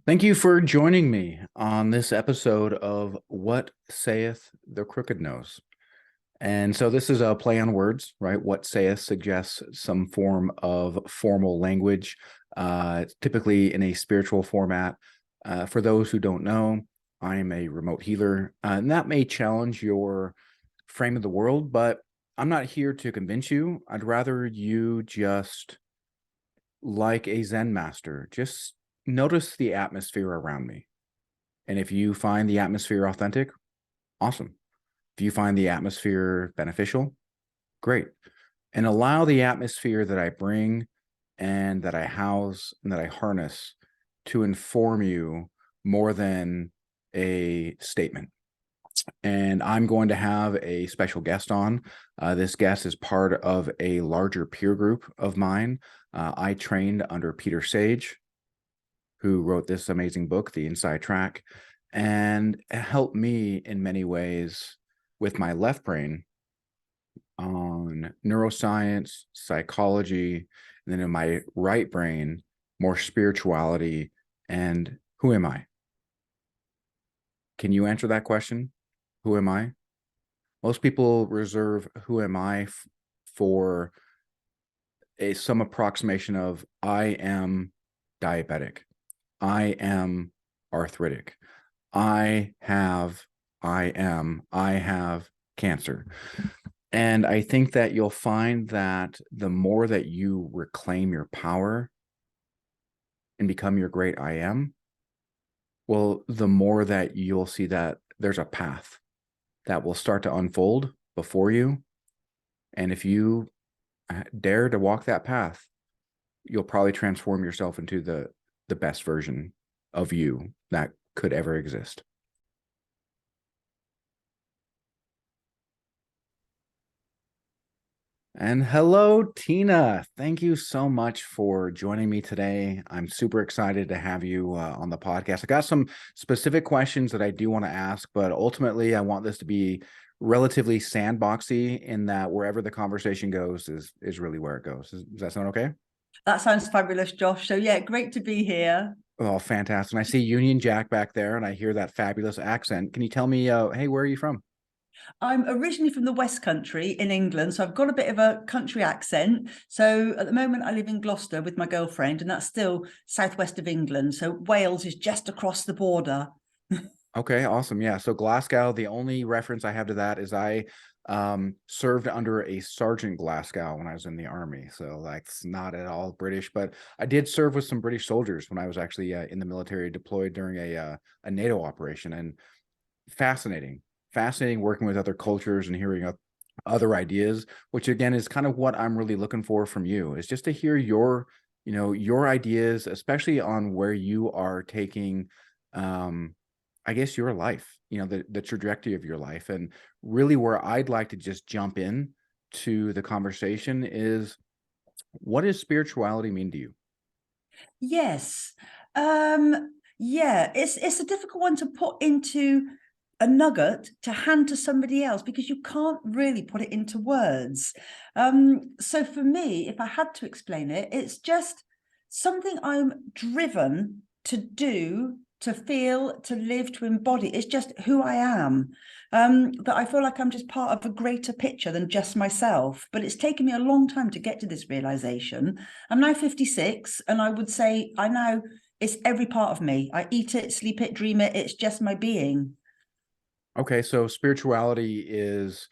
Thank you for joining me on this episode of What Sayeth the Crooked Nose. And so this is a play on words, right? What Sayeth suggests some form of formal language, typically in a spiritual format. For those who don't know, I am a remote healer, and that may challenge your frame of the world, but I'm not here to convince you. I'd rather you just, like a Zen master, just notice the atmosphere around me. And if you find the atmosphere authentic, awesome. If you find the atmosphere beneficial, great. And allow the atmosphere that I bring and that I house and that I harness to inform you more than a statement. And I'm going to have a special guest on. This guest is part of a larger peer group of mine. I trained under Peter Sage, who wrote this amazing book, The Inside Track, and helped me in many ways with my left brain on neuroscience, psychology, and then in my right brain, more spirituality and who am I? Can you answer that question? Who am I? Most people reserve who am I for some approximation of I am diabetic. I am arthritic. I have cancer. And I think that you'll find that the more that you reclaim your power and become your great I am, well, the more that you'll see that there's a path that will start to unfold before you. And if you dare to walk that path, you'll probably transform yourself into the best version of you that could ever exist. And hello, Tina. Thank you so much for joining me today. I'm super excited to have you on the podcast. I got some specific questions that I do want to ask, but ultimately I want this to be relatively sandboxy in that wherever the conversation goes is really where it goes. Does that sound okay? That sounds fabulous, Josh. So yeah, great to be here. Oh, fantastic. And I see Union Jack back there and I hear that fabulous accent. Can you tell me, hey, where are you from? I'm originally from the West Country in England, so I've got a bit of a country accent. So at the moment, I live in Gloucester with my girlfriend, and that's still southwest of England. So Wales is just across the border. Okay, awesome. Yeah. So Glasgow, the only reference I have to that is I served under a Sergeant Glasgow when I was in the army. So that's not at all British, but I did serve with some British soldiers when I was actually in the military deployed during a NATO operation. And fascinating, fascinating working with other cultures and hearing other ideas, which again is kind of what I'm really looking for from you, is just to hear your ideas, especially on where you are taking I guess your life, the trajectory of your life. And really where I'd like to just jump in to the conversation is, what does spirituality mean to you? Yes. Yeah, it's a difficult one to put into a nugget to hand to somebody else because you can't really put it into words. So for me, if I had to explain it, it's just something I'm driven to do, to feel, to live, to embody. It's just who I am. That I feel like I'm just part of a greater picture than just myself. But it's taken me a long time to get to this realization. I'm now 56, and I would say it's every part of me. I eat it, sleep it, dream it. It's just my being. Okay, so spirituality is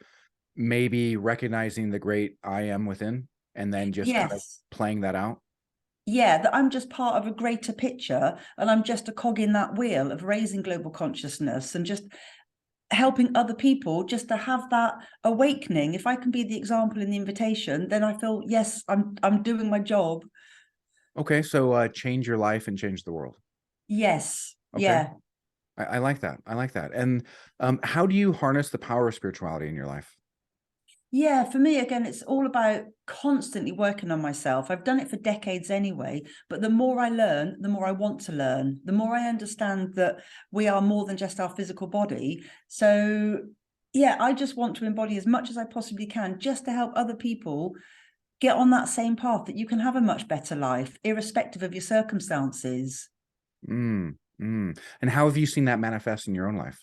maybe recognizing the great I am within and then just kind of Yes. playing that out. Yeah, that I'm just part of a greater picture and I'm just a cog in that wheel of raising global consciousness and just helping other people just to have that awakening. If I can be the example in the invitation, then I feel, yes, I'm doing my job. Okay, so change your life and change the world. Yes. Okay, Yeah. I like that. I like that. And how do you harness the power of spirituality in your life? Yeah, for me, again, it's all about constantly working on myself. I've done it for decades anyway, but the more I learn, the more I want to learn, the more I understand that we are more than just our physical body. So, yeah, I just want to embody as much as I possibly can just to help other people get on that same path that you can have a much better life, irrespective of your circumstances. And how have you seen that manifest in your own life?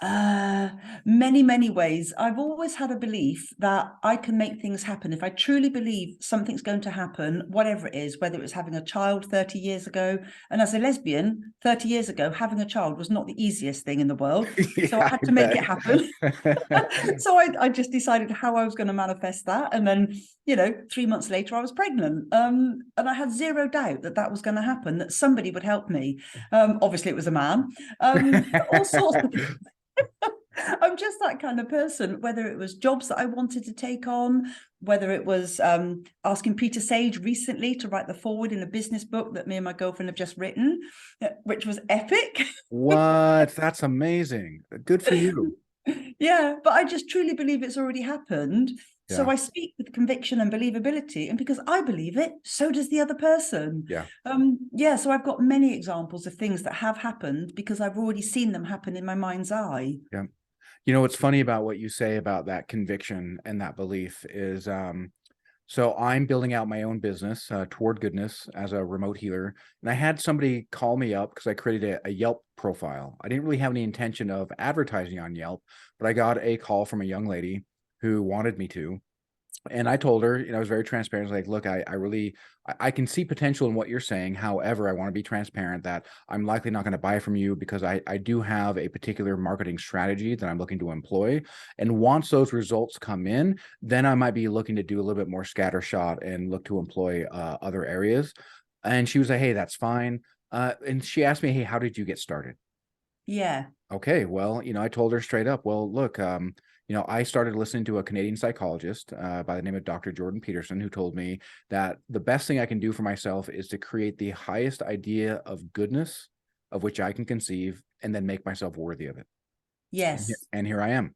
Uh, many ways. I've always had a belief that I can make things happen. If I truly believe something's going to happen, whatever it is, whether it was having a child 30 years ago, and as a lesbian, 30 years ago, having a child was not the easiest thing in the world. So I Yeah, had I to make bet. it happen. So I just decided how I was going to manifest that. And then, 3 months later, I was pregnant. And I had zero doubt that that was going to happen, that somebody would help me. Obviously, it was a man. All sorts of I'm just that kind of person, whether it was jobs that I wanted to take on, whether it was asking Peter Sage recently to write the foreword in a business book that me and my girlfriend have just written, which was epic. What? That's amazing. Good for you. Yeah, but I just truly believe it's already happened. So Yeah. I speak with conviction and believability. And because I believe it, so does the other person. Yeah. Yeah, so I've got many examples of things that have happened because I've already seen them happen in my mind's eye. Yeah. You know, what's funny about what you say about that conviction and that belief is, so I'm building out my own business, Toward Goodness, as a remote healer. And I had somebody call me up because I created a Yelp profile. I didn't really have any intention of advertising on Yelp, but I got a call from a young lady who wanted me to. And I told her, I was very transparent. I was like, look, I really, I can see potential in what you're saying. However, I want to be transparent that I'm likely not going to buy from you because I do have a particular marketing strategy that I'm looking to employ. And once those results come in, then I might be looking to do a little bit more scattershot and look to employ other areas. And she was like, hey, that's fine. And she asked me, hey, how did you get started? Yeah, Okay, well, I told her straight up, well, look, I started listening to a Canadian psychologist by the name of Dr. Jordan Peterson, who told me that the best thing I can do for myself is to create the highest idea of goodness of which I can conceive and then make myself worthy of it. yes, And here I am.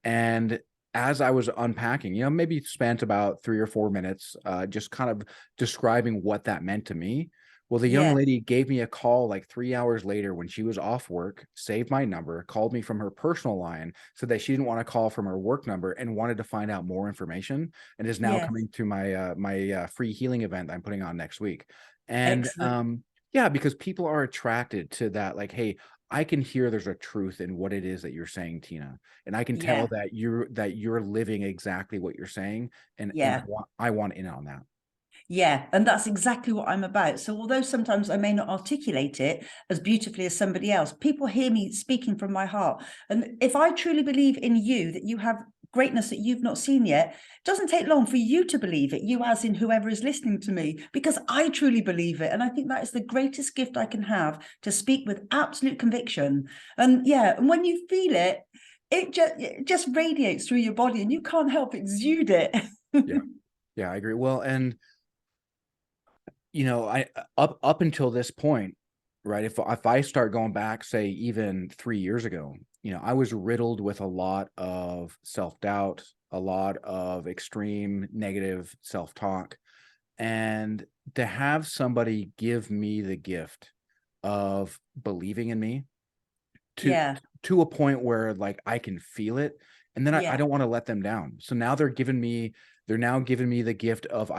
And as I was unpacking, maybe spent about 3 or 4 minutes just kind of describing what that meant to me. Well, the young yeah, lady gave me a call like 3 hours later when she was off work, saved my number, called me from her personal line, said that she didn't want to call from her work number and wanted to find out more information, and is now yes, coming to my free healing event I'm putting on next week. And excellent. yeah, because people are attracted to that, like, hey, I can hear there's a truth in what it is that you're saying, Tina, and I can tell Yeah, that you're living exactly what you're saying, and yeah, I want in on that. yeah. And that's exactly what I'm about. So, although sometimes I may not articulate it as beautifully as somebody else, people hear me speaking from my heart. And if I truly believe in you, that you have greatness that you've not seen yet, it doesn't take long for you to believe it, you as in whoever is listening to me, because I truly believe it. And I think that is the greatest gift I can have, to speak with absolute conviction. And yeah, and when you feel it, it just radiates through your body and you can't help exude it. Yeah, yeah, I agree. Well, and I up until this point, right? If I start going back, say even 3 years ago, I was riddled with a lot of self-doubt, a lot of extreme negative self-talk, and to have somebody give me the gift of believing in me to Yeah, to a point where like I can feel it, and then I yeah, don't want to let them down. So now they're now giving me the gift of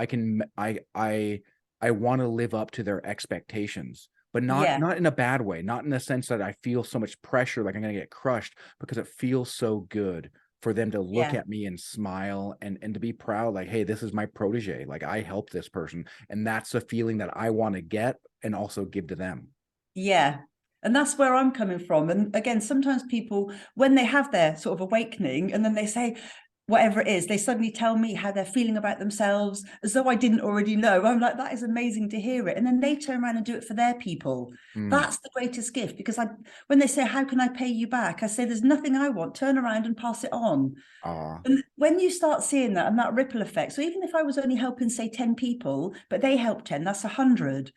I want to live up to their expectations, but not yeah. not in a bad way, not in the sense that I feel so much pressure like I'm gonna get crushed, because it feels so good for them to look Yeah. at me and smile and to be proud, like, hey, this is my protege, like I helped this person, and that's a feeling that I want to get and also give to them. Yeah. And that's where I'm coming from. And again, sometimes people, when they have their sort of awakening and then they say, whatever it is, they suddenly tell me how they're feeling about themselves as though I didn't already know. I'm like, that is amazing to hear it. And then they turn around and do it for their people. Mm. That's the greatest gift, because when they say, how can I pay you back? I say, there's nothing I want. Turn around and pass it on. Aw. And when you start seeing that and that ripple effect, so even if I was only helping, say, 10 people, but they helped 10, that's 100.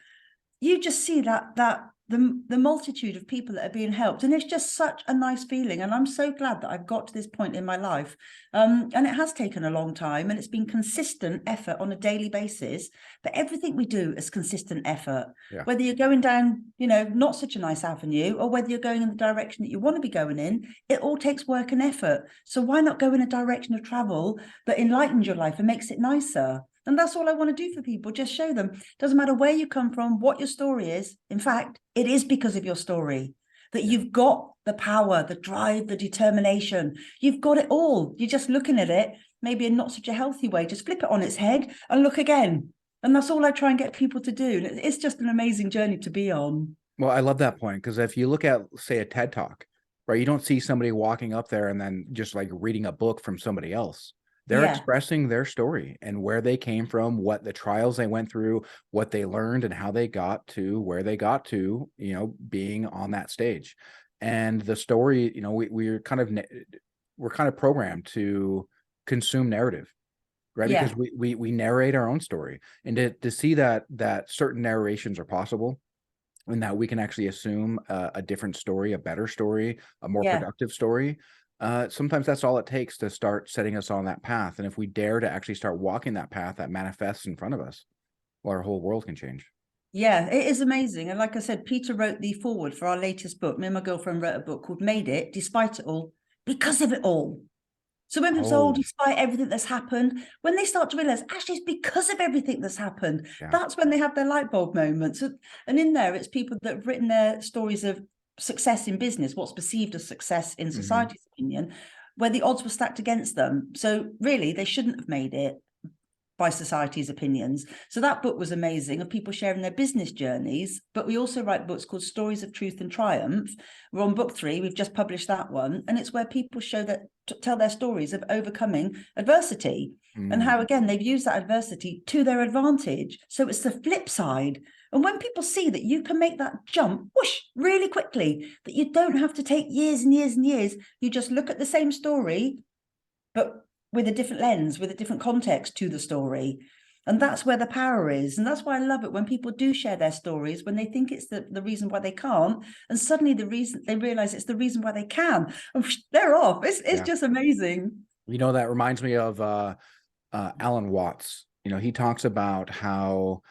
You just see the multitude of people that are being helped, and it's just such a nice feeling. And I'm so glad that I've got to this point in my life, and it has taken a long time, and it's been consistent effort on a daily basis. But everything we do is consistent effort, Yeah. whether you're going down not such a nice avenue, or whether you're going in the direction that you want to be going in. It all takes work and effort. So why not go in a direction of travel that enlightens your life and makes it nicer? And that's all I want to do for people. Just show them. Doesn't matter where you come from, what your story is. In fact, it is because of your story that you've got the power, the drive, the determination. You've got it all. You're just looking at it, maybe in not such a healthy way. Just flip it on its head and look again. And that's all I try and get people to do. And it's just an amazing journey to be on. Well, I love that point, because if you look at, say, a TED Talk, right, you don't see somebody walking up there and then just like reading a book from somebody else. They're Yeah. expressing their story and where they came from, what the trials they went through, what they learned, and how they got to where they got to, being on that stage. And the story, we're kind of programmed to consume narrative, right? Yeah. Because we narrate our own story, and to see that certain narrations are possible, and that we can actually assume a different story, a better story, a more Yeah. productive story. Sometimes that's all it takes to start setting us on that path. And if we dare to actually start walking that path that manifests in front of us, well, our whole world can change. Yeah, it is amazing. And like I said, Peter wrote the foreword for our latest book. Me and my girlfriend wrote a book called Made It, Despite It All, Because of It All. So when people say, oh, Oh, despite everything that's happened, when they start to realize, actually, it's because of everything that's happened, yeah. that's when they have their light bulb moments. And in there, it's people that have written their stories of success in business, what's perceived as success in society's opinion, where the odds were stacked against them. So really, they shouldn't have made it by society's opinions. So that book was amazing, of people sharing their business journeys. But we also write books called Stories of Truth and Triumph. We're on book 3. We've just published that one. And it's where people show that, tell their stories of overcoming adversity and how, again, they've used that adversity to their advantage. So it's the flip side. And when people see that you can make that jump, whoosh, really quickly, that you don't have to take years and years and years, you just look at the same story, but with a different lens, with a different context to the story. And that's where the power is. And that's why I love it when people do share their stories, when they think it's the reason why they can't. And suddenly they realize it's the reason why they can. And they're off. It's just amazing. That reminds me of Alan Watts. He talks about how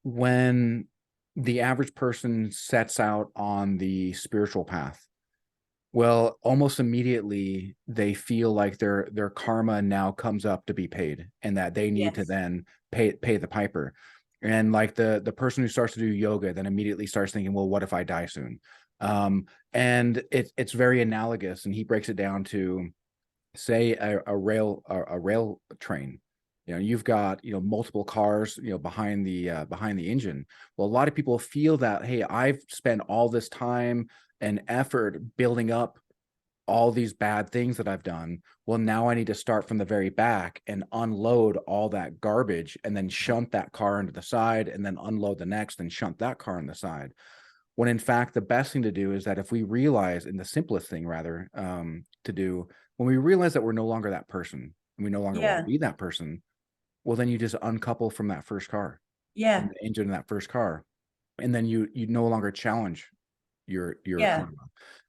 when the average person sets out on the spiritual path, well, almost immediately they feel like their karma now comes up to be paid, and that they need to then pay the piper. And like the person who starts to do yoga then immediately starts thinking, well, what if I die soon? And it's very analogous, and he breaks it down to, say, a rail train. You've got multiple cars behind the engine. Well, a lot of people feel that, hey, I've spent all this time and effort building up all these bad things that I've done. Well, now I need to start from the very back and unload all that garbage, and then shunt that car into the side, and then unload the next and shunt that car on the side. When in fact, the best thing to do is that if we realize, and the simplest thing rather to do, when we realize that we're no longer that person, and we no longer want to be that person, well, then you just uncouple from that first car, from the engine of that first car, and then you no longer challenge your karma.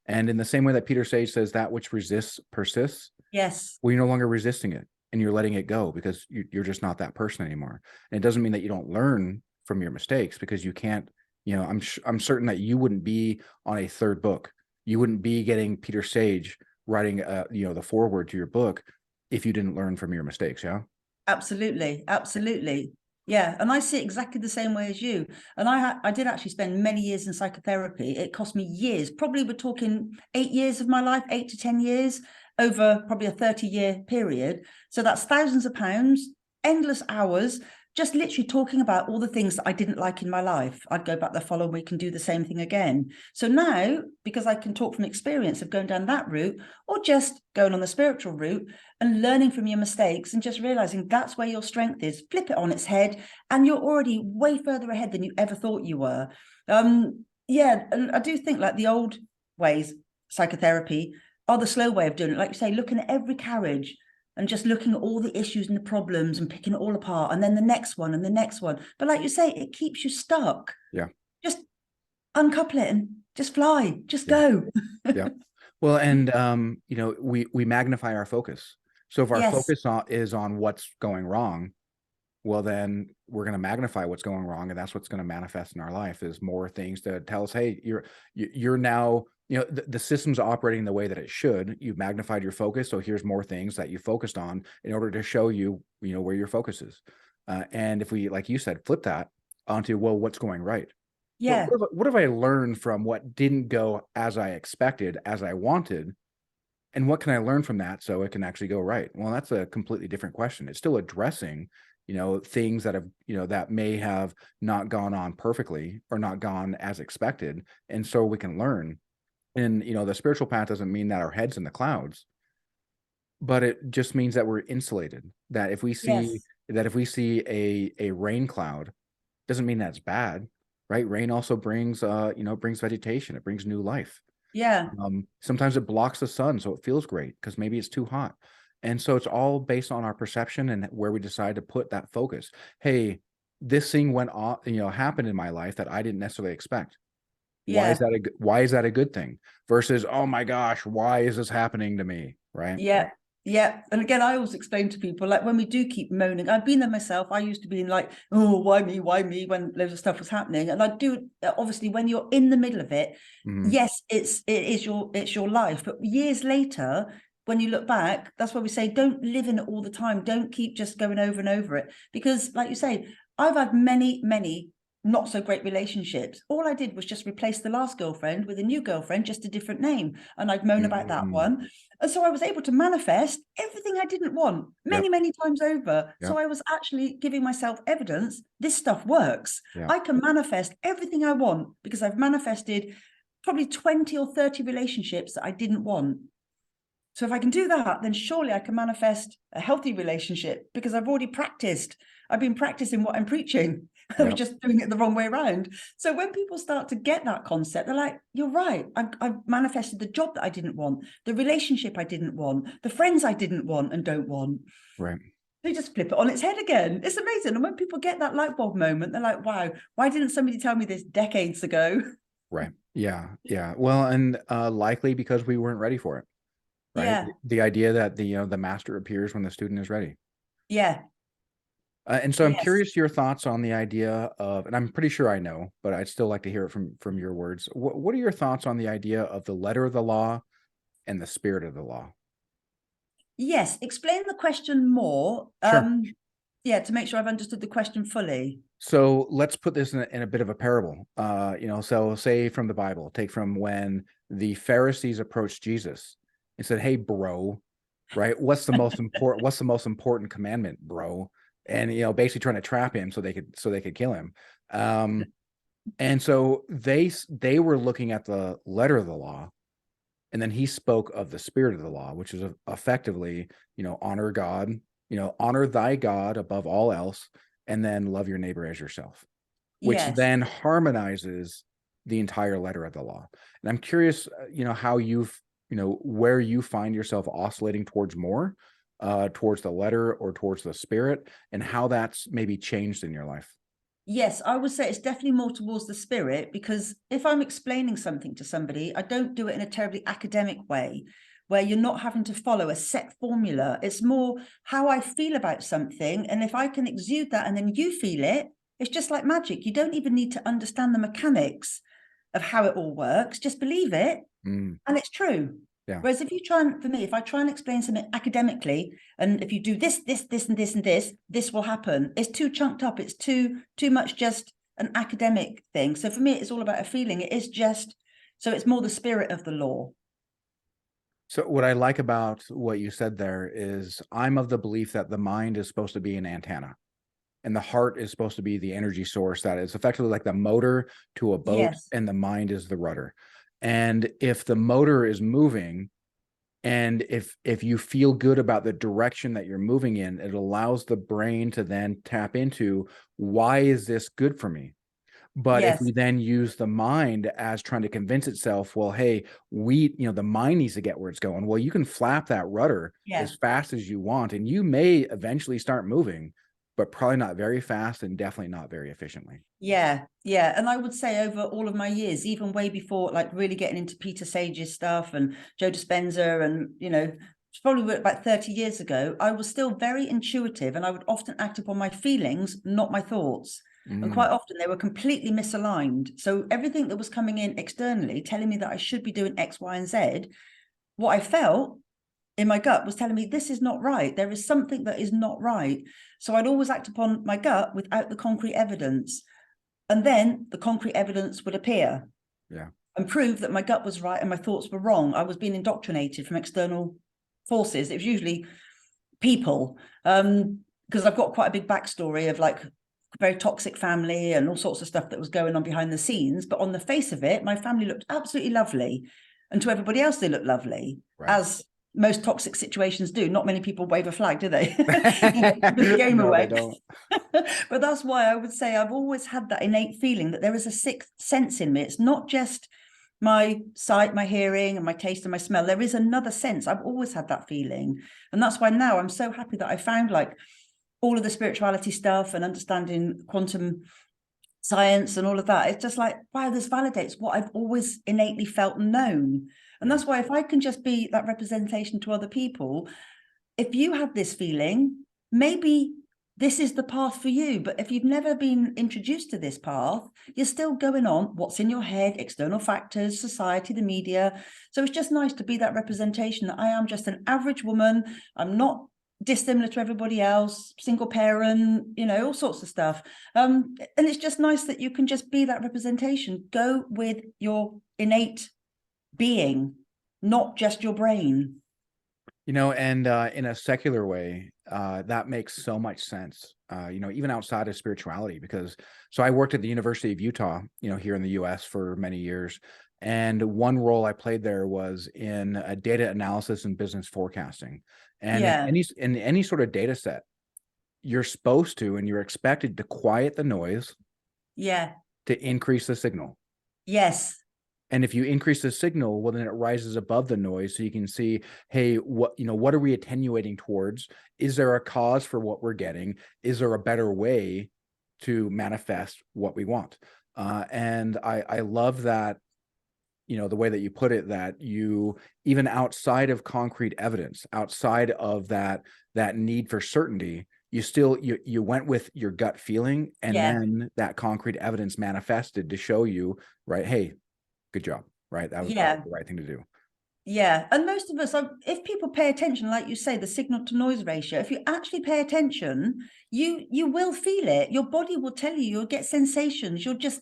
And in the same way that Peter Sage says, that which resists persists. Yes. Well, you're no longer resisting it, and you're letting it go, because you're just not that person anymore. And it doesn't mean that you don't learn from your mistakes, because you can't. I'm certain that you wouldn't be on a third book. You wouldn't be getting Peter Sage writing the foreword to your book if you didn't learn from your mistakes. Yeah. Absolutely. Absolutely. Yeah. And I see it exactly the same way as you. And I did actually spend many years in psychotherapy. It cost me years. Probably we're talking 8 years of my life, 8 to 10 years, over probably a 30-year period. So that's thousands of pounds, endless hours, just literally talking about all the things that I didn't like in my life. I'd go back the following week and do the same thing again. So now, because I can talk from experience of going down that route, or just going on the spiritual route and learning from your mistakes, and just realizing that's where your strength is, flip it on its head, and you're already way further ahead than you ever thought you were. And I do think, like, the old ways, psychotherapy, are the slow way of doing it. Like you say, looking at every carriage and just looking at all the issues and the problems and picking it all apart, and then the next one and the next one. But like you say, it keeps you stuck. Yeah. Just uncouple it and just fly, just go. Yeah. Well, and we magnify our focus. So if our focus is on what's going wrong, well, then we're going to magnify what's going wrong, and that's what's going to manifest in our life, is more things to tell us, hey, you're now, the system's operating the way that it should. You've magnified your focus, so here's more things that you focused on in order to show you, where your focus is. And if we, like you said, flip that onto, well, what's going right? Yeah. What have I learned from what didn't go as I expected, as I wanted? And what can I learn from that so it can actually go right? Well, that's a completely different question. It's still addressing, things that have, that may have not gone on perfectly or not gone as expected. And so we can learn. And, the spiritual path doesn't mean that our head's in the clouds, but it just means that we're insulated. That if we see Yes. a rain cloud, doesn't mean that's bad, right? Rain also brings, brings vegetation. It brings new life. Yeah. Sometimes it blocks the sun, so it feels great because maybe it's too hot. And so it's all based on our perception and where we decide to put that focus. Hey, this thing went off, happened in my life that I didn't necessarily expect. Why is Yeah. that a good thing? Versus, oh my gosh, why is this happening to me? Right. Yeah. Yeah. And again, I always explain to people, like when we do keep moaning, I've been there myself. I used to be like, oh, why me? Why me? When loads of stuff was happening. And I do, obviously, when you're in the middle of it, yes, it's your life. But years later, when you look back, that's why we say don't live in it all the time. Don't keep just going over and over it. Because like you say, I've had many, many not so great relationships. All I did was just replace the last girlfriend with a new girlfriend, just a different name. And I'd moan about that one. And so I was able to manifest everything I didn't want Yep. many, many times over. Yep. So I was actually giving myself evidence this stuff works. Yeah. I can manifest everything I want because I've manifested probably 20 or 30 relationships that I didn't want. So if I can do that, then surely I can manifest a healthy relationship because I've already practiced. I've been practicing what I'm preaching. I was just doing it the wrong way around. So when people start to get that concept, they're like, you're right. I've manifested the job that I didn't want, the relationship I didn't want, the friends I didn't want and don't want. Right. They just flip it on its head again. It's amazing. And when people get that light bulb moment, they're like, wow, why didn't somebody tell me this decades ago? Right. Yeah. Yeah. Well, and likely because we weren't ready for it. Right. Yeah. The idea that the master appears when the student is ready. Yeah. And so I'm Yes. curious your thoughts on the idea of, and I'm pretty sure I know, but I'd still like to hear it from your words. What are your thoughts on the idea of the letter of the law and the spirit of the law? Yes. Explain the question more. Sure. Yeah, to make sure I've understood the question fully. So let's put this in a bit of a parable. So say from the Bible, take from when the Pharisees approached Jesus and said, "Hey, bro, right? What's the most important commandment, bro?" And basically trying to trap him so they could kill him. And so they were looking at the letter of the law, and then he spoke of the spirit of the law, which is effectively, honor God, honor thy God above all else, and then love your neighbor as yourself, which Yes. then harmonizes the entire letter of the law. And I'm curious, how where you find yourself oscillating towards more, towards the letter or towards the spirit, and how that's maybe changed in your life. Yes, I would say it's definitely more towards the spirit, because if I'm explaining something to somebody, I don't do it in a terribly academic way where you're not having to follow a set formula. It's more how I feel about something. And if I can exude that and then you feel it, it's just like magic. You don't even need to understand the mechanics of how it all works. Just believe it and it's true. Yeah. Whereas if you for me, if I try and explain something academically, and if you do this, this, this, and this, and this will happen. It's too chunked up. It's too much just an academic thing. So for me, it's all about a feeling. It is just, so it's more the spirit of the law. So what I like about what you said there is I'm of the belief that the mind is supposed to be an antenna, and the heart is supposed to be the energy source that is effectively like the motor to a boat, Yes. and the mind is the rudder. And if the motor is moving, and if you feel good about the direction that you're moving in, it allows the brain to then tap into, why is this good for me? But if Yes. we then use the mind as trying to convince itself, well, hey, the mind needs to get where it's going. Well, you can flap that rudder Yeah. as fast as you want, and you may eventually start moving, but probably not very fast and definitely not very efficiently. Yeah, yeah. And I would say over all of my years, even way before, like really getting into Peter Sage's stuff and Joe Dispenza and, probably about 30 years ago, I was still very intuitive, and I would often act upon my feelings, not my thoughts. And quite often they were completely misaligned. So everything that was coming in externally, telling me that I should be doing X, Y, and Z, what I felt in my gut was telling me this is not right. There is something that is not right. So I'd always act upon my gut without the concrete evidence. And then the concrete evidence would appear. Yeah. And prove that my gut was right and my thoughts were wrong. I was being indoctrinated from external forces. It was usually people, because I've got quite a big backstory of like a very toxic family and all sorts of stuff that was going on behind the scenes. But on the face of it, my family looked absolutely lovely. And to everybody else, they looked lovely, as most toxic situations do. Not many people wave a flag, do they? The game No, away. they don't. But that's why I would say I've always had that innate feeling that there is a sixth sense in me. It's not just my sight, my hearing, and my taste and my smell. There is another sense. I've always had that feeling. And that's why now I'm so happy that I found like all of the spirituality stuff and understanding quantum science and all of that. It's just like, wow, this validates what I've always innately felt and known. And that's why if I can just be that representation to other people, if you have this feeling, maybe this is the path for you. But if you've never been introduced to this path, you're still going on what's in your head, external factors, society, the media. So it's just nice to be that representation that I am just an average woman. I'm not dissimilar to everybody else, single parent, you know, all sorts of stuff. And it's just nice that you can just be that representation. Go with your innate being, not just your brain. You know, and in a secular way, that makes so much sense, you know, even outside of spirituality, because so I worked at the University of Utah, you know, here in the US for many years. And one role I played there was in data analysis and business forecasting. And in any sort of data set, you're supposed to and you're expected to quiet the noise to increase the signal. Yes. And if you increase the signal, well, then it rises above the noise. So you can see, hey, what are we attenuating towards? Is there a cause for what we're getting? Is there a better way to manifest what we want? And I love that, you know, the way that you put it, that you, even outside of concrete evidence, outside of that need for certainty, you still, you went with your gut feeling, and then that concrete evidence manifested to show you, right, hey, good job, right? That was the right thing to do. Yeah. And most of us, if people pay attention, like you say, the signal to noise ratio, if you actually pay attention, you will feel it. Your body will tell you, you'll get sensations. You just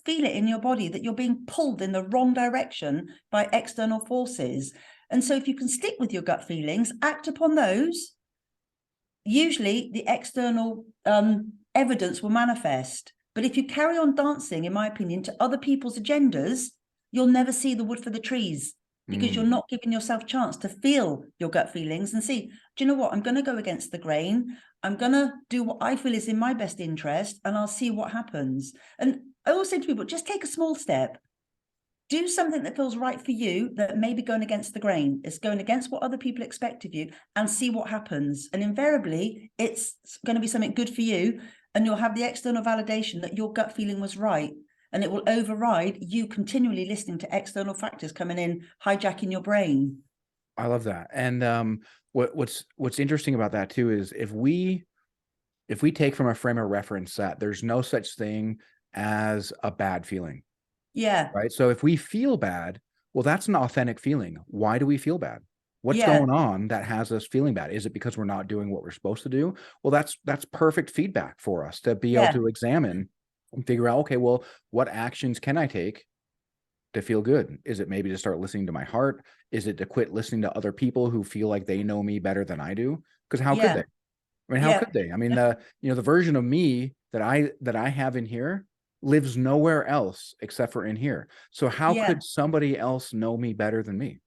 feel it in your body that you're being pulled in the wrong direction by external forces. And so if you can stick with your gut feelings, act upon those, usually the external evidence will manifest. But if you carry on dancing, in my opinion, to other people's agendas, you'll never see the wood for the trees, because you're not giving yourself a chance to feel your gut feelings and see, do you know what? I'm going to go against the grain. I'm going to do what I feel is in my best interest, and I'll see what happens. And I always say to people, just take a small step. Do something that feels right for you, that may be going against the grain. It's going against what other people expect of you, and see what happens. And invariably, it's going to be something good for you, and you'll have the external validation that your gut feeling was right. And it will override you continually listening to external factors coming in, hijacking your brain. I love that. And what's interesting about that too is if we take from a frame of reference that there's no such thing as a bad feeling. Yeah. Right. So if we feel bad, well, that's an authentic feeling. Why do we feel bad? What's going on that has us feeling bad? Is it because we're not doing what we're supposed to do? Well, that's perfect feedback for us to be able to examine and figure out, okay, well, what actions can I take to feel good? Is it maybe to start listening to my heart? Is it to quit listening to other people who feel like they know me better than I do? Because how could they? I mean, how could they? I mean, the version of me that I have in here lives nowhere else except for in here. So how could somebody else know me better than me?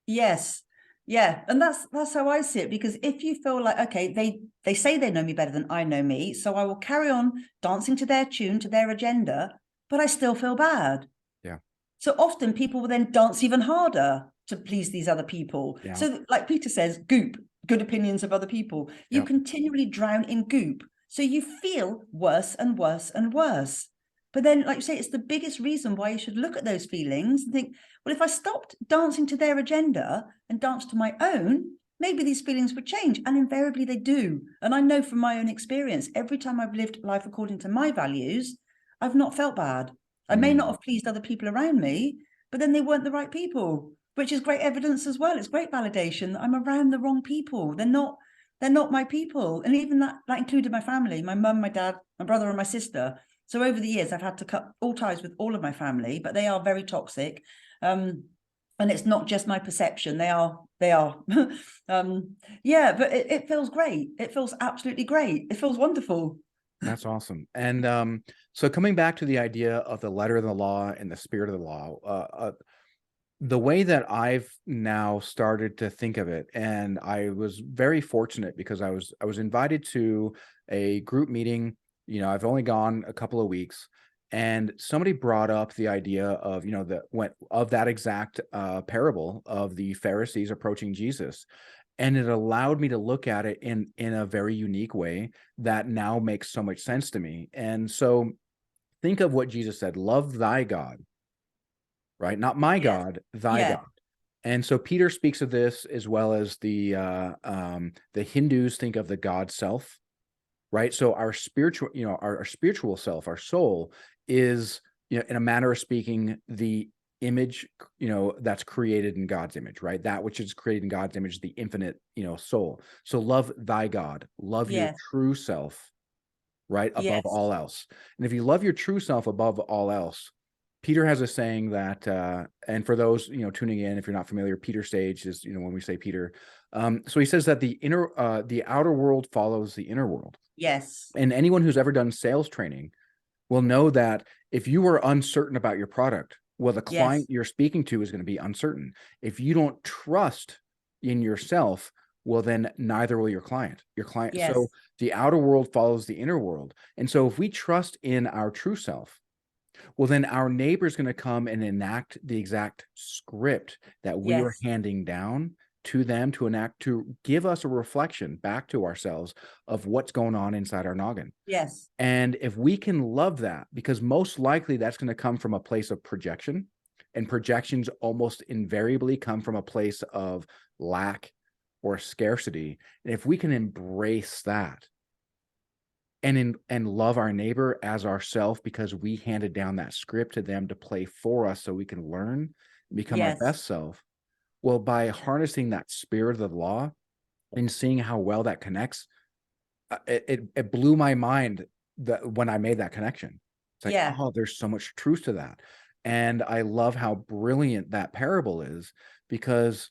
Yes. Yeah. And that's how I see it, because if you feel like, okay, they say they know me better than I know me, so I will carry on dancing to their tune, to their agenda, but I still feel bad. Yeah. So often people will then dance even harder to please these other people. Yeah. So like Peter says, goop, good opinions of other people. You continually drown in goop. So you feel worse and worse and worse. But then, like you say, it's the biggest reason why you should look at those feelings and think, well, if I stopped dancing to their agenda and danced to my own, maybe these feelings would change. And invariably they do. And I know from my own experience, every time I've lived life according to my values, I've not felt bad. I may not have pleased other people around me, but then they weren't the right people, which is great evidence as well. It's great validation that I'm around the wrong people. They're not my people. And even that included my family, my mum, my dad, my brother, and my sister. So over the years, I've had to cut all ties with all of my family, but they are very toxic. And it's not just my perception. They are. Yeah, but it feels great. It feels absolutely great. It feels wonderful. That's awesome. And so coming back to the idea of the letter of the law and the spirit of the law, the way that I've now started to think of it, and I was very fortunate because I was invited to a group meeting. I've only gone a couple of weeks, and somebody brought up the idea of, that exact parable of the Pharisees approaching Jesus. And it allowed me to look at it in a very unique way that now makes so much sense to me. And so think of what Jesus said, love thy God, right? Not my God, thy God. And so Peter speaks of this, as well as the Hindus think of the God self, right? So our spiritual, our spiritual self, our soul is, in a manner of speaking, the image, that's created in God's image, right? That which is created in God's image, the infinite, soul. So love thy God, love your true self, right? Above all else. And if you love your true self above all else, Peter has a saying that, and for those, tuning in, if you're not familiar, Peter stage is, when we say Peter. So he says that the outer world follows the inner world. Yes. And anyone who's ever done sales training will know that if you are uncertain about your product, well, the client you're speaking to is going to be uncertain. If you don't trust in yourself, well, then neither will your client. So the outer world follows the inner world. And so if we trust in our true self, well, then our neighbor's going to come and enact the exact script that we are handing down to them to enact, to give us a reflection back to ourselves of what's going on inside our noggin. Yes. And if we can love that, because most likely that's going to come from a place of projection, and projections almost invariably come from a place of lack or scarcity. And if we can embrace that and love our neighbor as ourself, because we handed down that script to them to play for us so we can learn and become our best self, well, by harnessing that spirit of the law and seeing how well that connects, it blew my mind that when I made that connection. It's like, oh, there's so much truth to that. And I love how brilliant that parable is, because,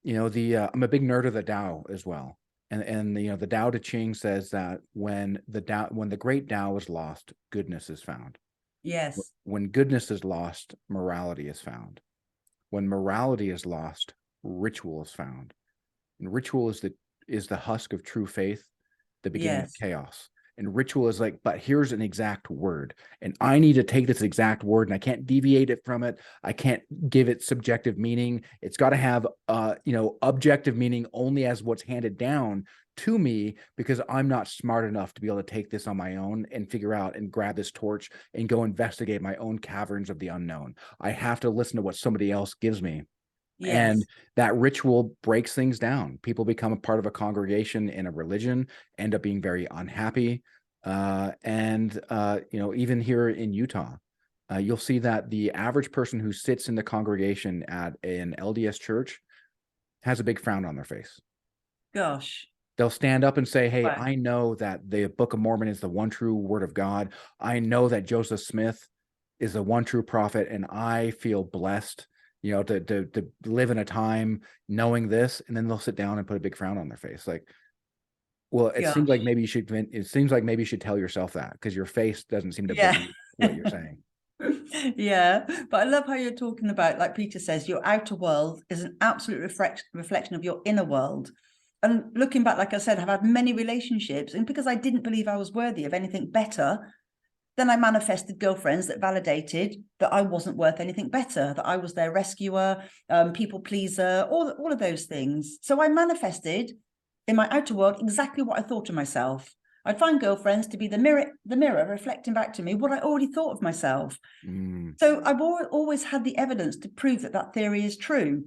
I'm a big nerd of the Tao as well. And the Tao Te Ching says that when the great Tao is lost, goodness is found. Yes. When goodness is lost, morality is found. When morality is lost, ritual is found. And ritual is the husk of true faith, the beginning of chaos. And ritual is like, but here's an exact word, and I need to take this exact word, and I can't deviate it from it. I can't give it subjective meaning. It's got to have objective meaning only as what's handed down to me, because I'm not smart enough to be able to take this on my own and figure out and grab this torch and go investigate my own caverns of the unknown. I have to listen to what somebody else gives me. And that ritual breaks things down. People become a part of a congregation in a religion, end up being very unhappy. Even here in Utah, you'll see that the average person who sits in the congregation at an LDS church has a big frown on their face. Gosh. They'll stand up and say, hey, I know that the Book of Mormon is the one true word of God. I know that Joseph Smith is the one true prophet, and I feel blessed to live in a time knowing this. And then they'll sit down and put a big frown on their face. Like, well, it seems like maybe you should tell yourself that, because your face doesn't seem to believe what you're saying. But I love how you're talking about, like Peter says, your outer world is an absolute reflection of your inner world. And looking back, like I said, I've had many relationships, and because I didn't believe I was worthy of anything better, then I manifested girlfriends that validated that I wasn't worth anything better, that I was their rescuer, people pleaser, all of those things. So I manifested in my outer world exactly what I thought of myself. I'd find girlfriends to be the mirror reflecting back to me what I already thought of myself. So I've always had the evidence to prove that that theory is true.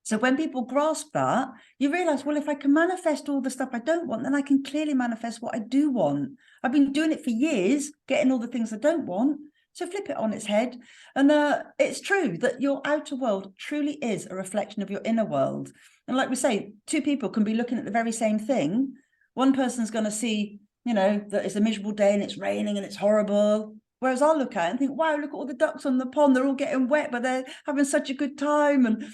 So when people grasp that, you realize, well, if I can manifest all the stuff I don't want, then I can clearly manifest what I do want. I've been doing it for years, getting all the things I don't want. So flip it on its head. And it's true that your outer world truly is a reflection of your inner world. And like we say, two people can be looking at the very same thing. One person's going to see, that it's a miserable day and it's raining and it's horrible. Whereas I'll look at it and think, wow, look at all the ducks on the pond. They're all getting wet, but they're having such a good time. And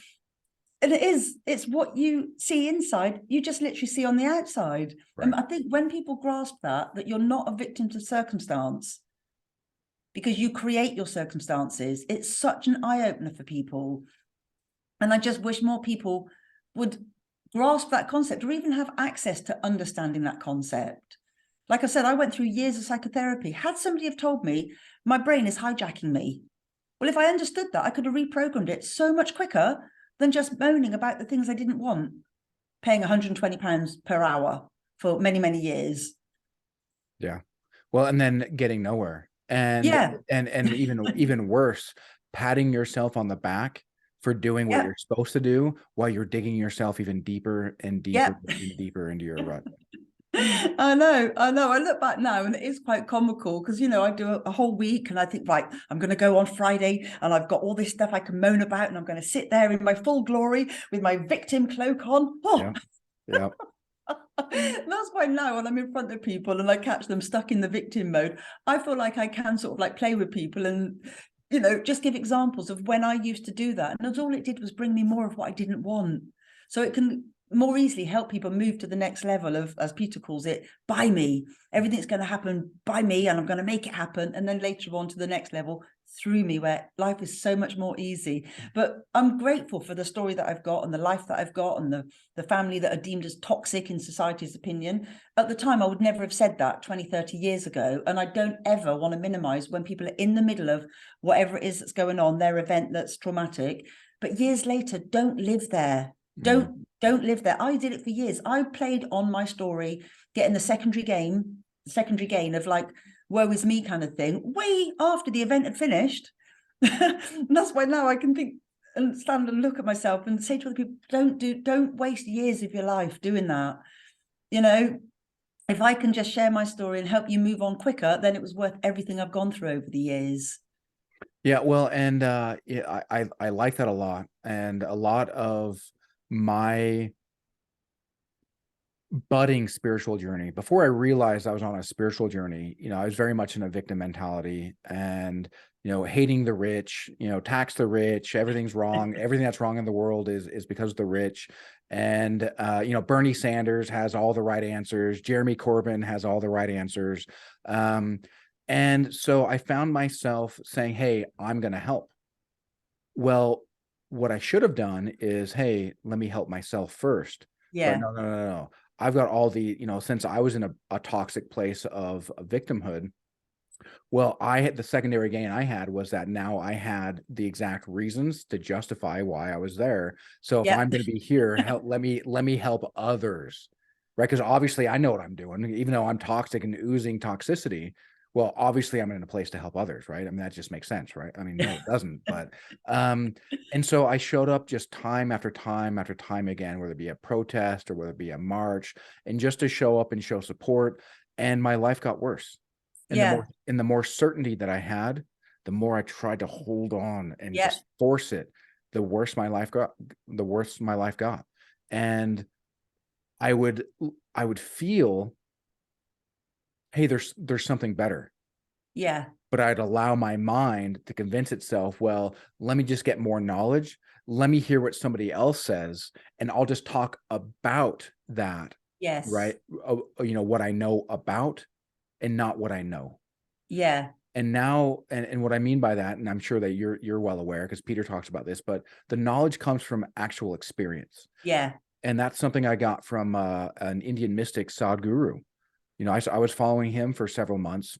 it's what you see inside, you just literally see on the outside. Right. And I think when people grasp that you're not a victim to circumstance, because you create your circumstances, it's such an eye-opener for people. And I just wish more people would grasp that concept, or even have access to understanding that concept. Like I said, I went through years of psychotherapy. Had somebody have told me my brain is hijacking me, well, if I understood that, I could have reprogrammed it so much quicker than just moaning about the things I didn't want, paying £120 per hour for many, many years. Yeah. Well, and then getting nowhere. And yeah. and even worse, patting yourself on the back for doing what you're supposed to do while you're digging yourself even deeper and deeper and deeper into your rut. I know. I look back now and it is quite comical because, I do a whole week and I think, right, I'm going to go on Friday and I've got all this stuff I can moan about and I'm going to sit there in my full glory with my victim cloak on. Oh. Yeah. That's why now when I'm in front of people and I catch them stuck in the victim mode, I feel like I can sort of like play with people and, just give examples of when I used to do that. And all it did was bring me more of what I didn't want. So it can more easily help people move to the next level of, as Peter calls it, by me. Everything's going to happen by me and I'm going to make it happen. And then later on to the next level through me, where life is so much more easy. But I'm grateful for the story that I've got and the life that I've got and the family that are deemed as toxic in society's opinion. At the time, I would never have said that 20, 30 years ago. And I don't ever want to minimize when people are in the middle of whatever it is that's going on, their event that's traumatic. But years later, don't live there. Don't live there. I did it for years. I played on my story, getting the secondary gain of like, woe is me kind of thing, way after the event had finished. And that's why now I can think and stand and look at myself and say to other people, don't waste years of your life doing that. If I can just share my story and help you move on quicker, then it was worth everything I've gone through over the years. Yeah, well, and I like that a lot. And a lot of my budding spiritual journey, before I realized I was on a spiritual journey, I was very much in a victim mentality and, hating the rich, tax the rich, everything's wrong. Everything that's wrong in the world is because of the rich. And, Bernie Sanders has all the right answers. Jeremy Corbyn has all the right answers. And so I found myself saying, hey, I'm going to help. Well, what I should have done is, hey, let me help myself first. Yeah. But no. I've got all the, since I was in a toxic place of victimhood, well, the secondary gain I had was that now I had the exact reasons to justify why I was there. So if I'm going to be here, let me help others, right? Because obviously I know what I'm doing, even though I'm toxic and oozing toxicity. Well, obviously I'm in a place to help others, right? I mean, that just makes sense, right? I mean, no, it doesn't, but, and so I showed up just time after time after time again, whether it be a protest or whether it be a march, and just to show up and show support. And my life got worse. And the more certainty that I had, the more I tried to hold on and just force it, the worse my life got. And I would feel, hey, there's something better. Yeah. But I'd allow my mind to convince itself, well, let me just get more knowledge. Let me hear what somebody else says, and I'll just talk about that. Yes. Right. What I know about and not what I know. Yeah. And now, and what I mean by that, and I'm sure that you're well aware because Peter talks about this, but the knowledge comes from actual experience. Yeah. And that's something I got from an Indian mystic, Sadhguru. I was following him for several months,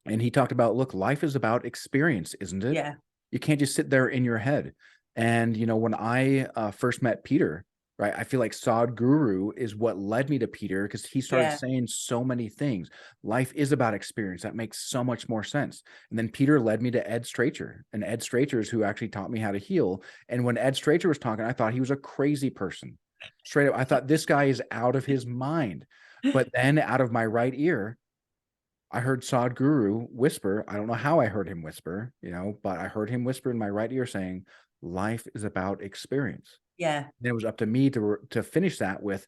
and he talked about, look, life is about experience, isn't it? Yeah. You can't just sit there in your head. And, when I first met Peter, right? I feel like Sadhguru is what led me to Peter, because he started Yeah. saying so many things. Life is about experience. That makes so much more sense. And then Peter led me to Ed Stracher, and Ed Stracher is who actually taught me how to heal. And when Ed Stracher was talking, I thought he was a crazy person. Straight up, I thought this guy is out of his mind. But then out of my right ear, I heard Sadhguru whisper. I don't know how I heard him whisper, but I heard him whisper in my right ear saying, life is about experience. Yeah. Then it was up to me to finish that with,